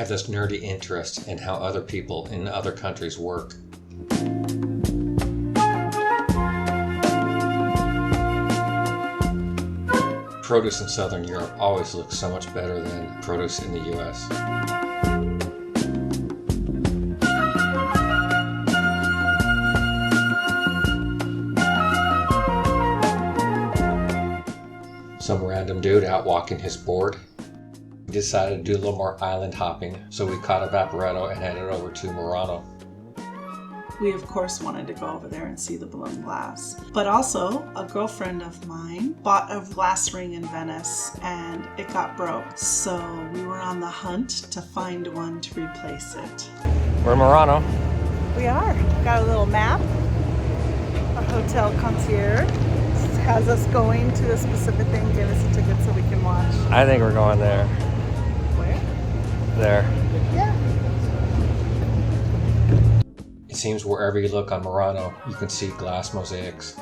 have this nerdy interest in how other people in other countries work. Produce in Southern Europe always looks so much better than produce in the US. Some random dude out walking his board. We decided to do a little more island hopping, so we caught a Vaporetto and headed over to Murano. We of course wanted to go over there and see the blown glass. But also, a girlfriend of mine bought a glass ring in Venice and it got broke. So we were on the hunt to find one to replace it. We're in Murano. We are. Got a little map. A hotel concierge has us going to a specific thing, give us a ticket so we can watch. I think we're going there. Where? There. Yeah. It seems wherever you look on Murano, you can see glass mosaics.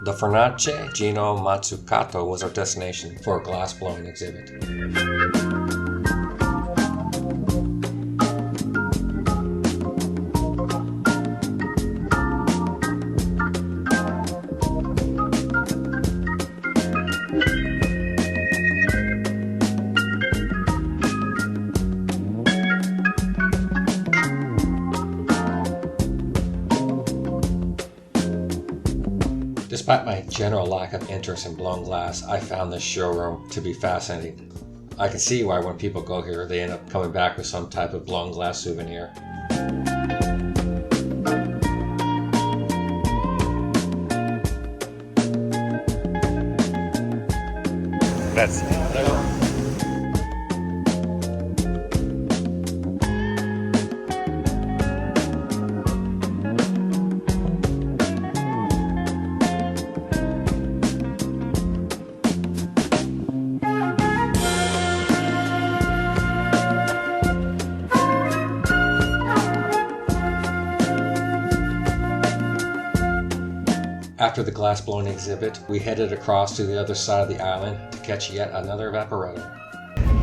The Fornace Gino Mazzucato was our destination for a glass blowing exhibit. Despite my general lack of interest in blown glass, I found this showroom to be fascinating. I can see why when people go here, they end up coming back with some type of blown glass souvenir. That's it. After the glass blowing exhibit, we headed across to the other side of the island to catch yet another Vaporetto.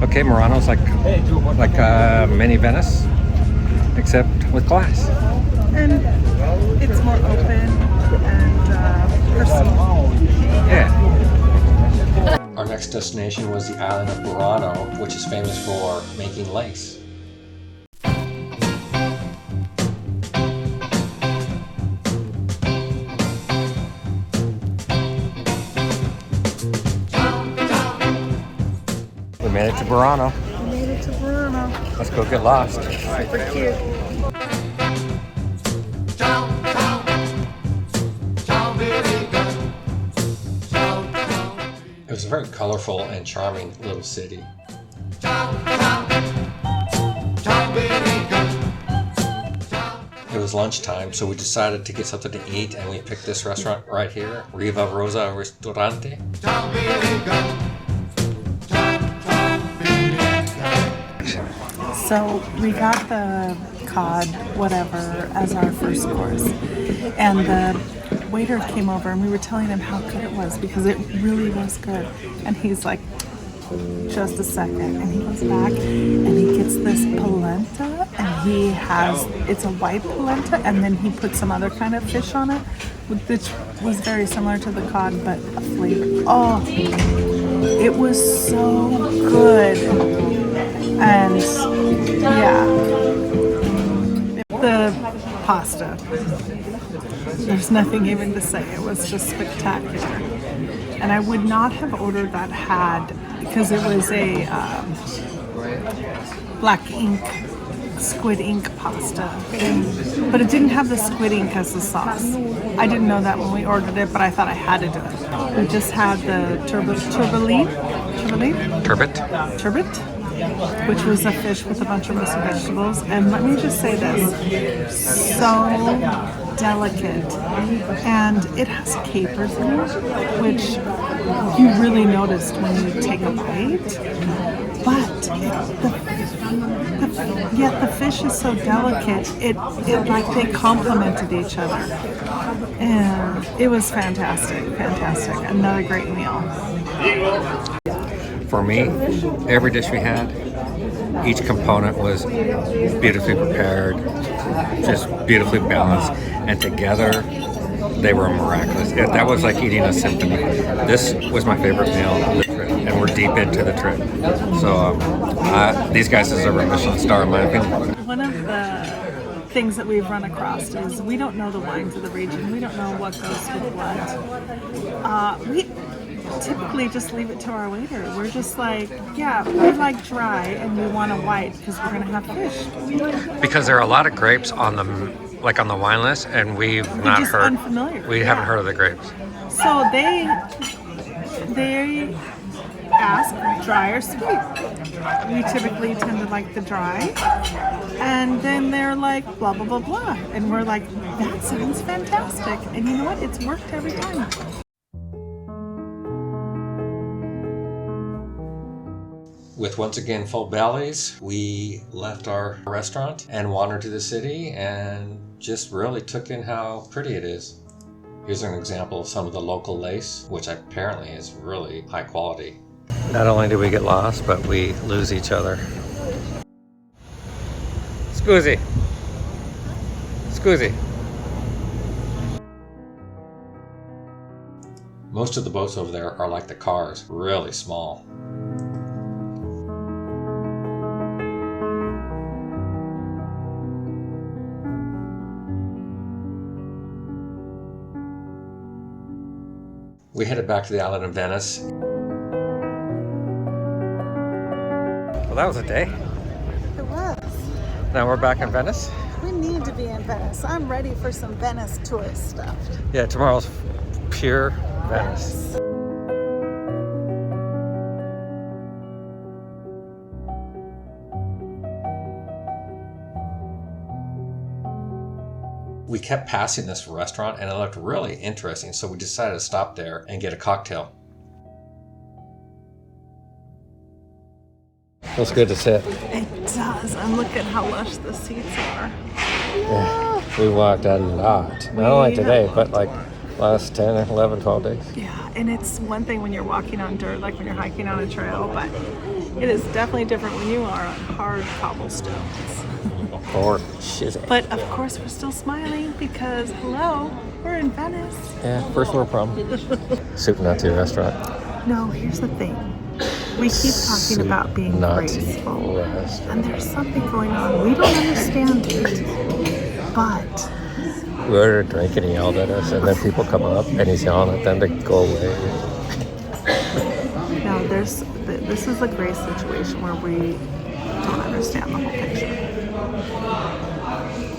Okay, Murano's like mini Venice, except with glass. And it's more open and personal. Yeah. Our next destination was the island of Burano, which is famous for making lace. We made it to Burano. We made it to Burano. Let's go get lost. Super cute. It was a very colorful and charming little city. It was lunchtime, so we decided to get something to eat, and we picked this restaurant right here, Riva Rosa Ristorante. So we got the cod, whatever, as our first course. And the waiter came over and we were telling him how good it was because it really was good. And he's like, just a second. And he goes back and he gets this polenta and it's a white polenta and then he put some other kind of fish on it, which was very similar to the cod, but a flavor. Oh, it was so good. And yeah, the pasta, there's nothing even to say. It was just spectacular. And I would not have ordered that had, because it was a black ink, squid ink pasta. But it didn't have the squid ink as the sauce. I didn't know that when we ordered it, but I thought I had to do it. We just had the turbot, which was a fish with a bunch of roasted vegetables. And let me just say this, so delicate. And it has capers in it, which you really noticed when you take a bite. but yet the fish is so delicate. It like they complemented each other, and it was fantastic. Another great meal. For me, every dish we had, each component was beautifully prepared, just beautifully balanced, and together they were miraculous. That was like eating a symphony. This was my favorite meal of the trip, and we're deep into the trip. So these guys deserve a Michelin star in my opinion. One of the things that we've run across is we don't know the wines of the region. We don't know what goes with what. We typically just leave it to our waiter. We're just like, yeah, we like dry and we want a white because we're going to have fish. Because there are a lot of grapes on the wine list, and we've not just heard. Unfamiliar. We haven't heard of the grapes. So they ask dry or sweet. We typically tend to like the dry, and then they're like blah blah blah blah, and we're like, that sounds fantastic. And you know what? It's worked every time. With once again full bellies, we left our restaurant and wandered to the city and just really took in how pretty it is. Here's an example of some of the local lace, which apparently is really high quality. Not only do we get lost, but we lose each other. Scusi. Scusi. Most of the boats over there are like the cars, really small. We headed back to the island of Venice. Well, that was a day. It was. Now we're back in Venice. We need to be in Venice. I'm ready for some Venice tourist stuff. Yeah, tomorrow's pure Venice. We kept passing this restaurant and it looked really interesting, so we decided to stop there and get a cocktail. Feels good to sit. It does. And look at how lush the seats are. Yeah, we walked a lot. Not only today, but like last 10, 11, 12 days. Yeah, and it's one thing when you're walking on dirt, like when you're hiking on a trail, but it is definitely different when you are on hard cobblestones. Or shizzy. But of course we're still smiling because, hello, we're in Venice. Yeah, first world problem. Soup Nazi restaurant. No, here's the thing. We keep talking about being graceful. And there's something going on. We don't understand it. But we ordered a drink and he yelled at us, and then people come up and he's yelling at them to go away. no, this is a grace situation where we don't understand the whole picture.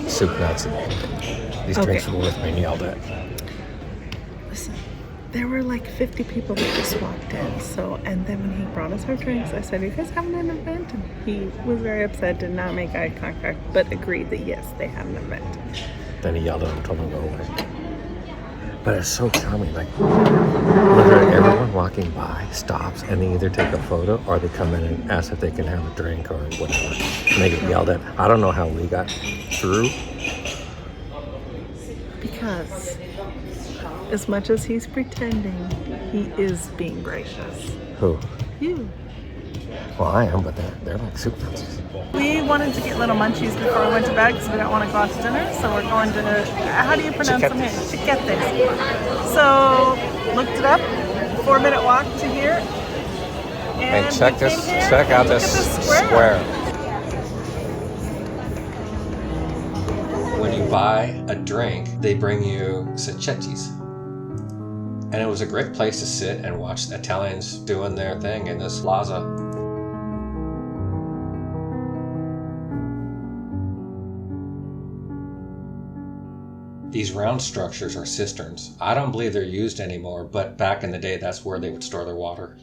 Soup Nazi. These drinks were worth being yelled at. Listen, there were like 50 people that just walked in. So, and then when he brought us our drinks, I said, "You guys having an event?" And he was very upset, did not make eye contact, but agreed that yes, they had an event. Then he yelled at him, told him to go away. But it's so charming. Like, literally everyone walking by stops and they either take a photo or they come in and ask if they can have a drink or whatever. And they get yelled at. I don't know how we got through. Because as much as he's pretending, he is being gracious. Who? You. Well, I am, but they're like soup Nazis. We wanted to get little munchies before we went to bed because we don't want to go out to dinner. So we're going to, how do you pronounce them here? Chiquetes. So looked it up, 4-minute walk to here. And check out this square. When you buy a drink, they bring you sacchetti. And it was a great place to sit and watch the Italians doing their thing in this plaza. These round structures are cisterns. I don't believe they're used anymore, but back in the day, that's where they would store their water.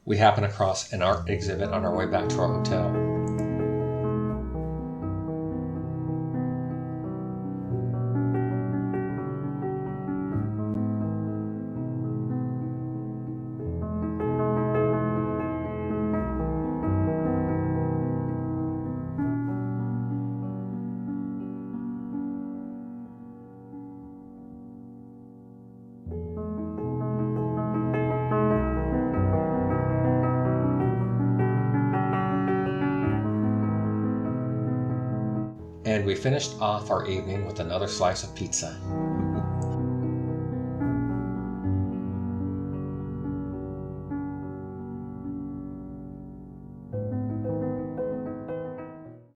we happened across an art exhibit on our way back to our hotel. And we finished off our evening with another slice of pizza.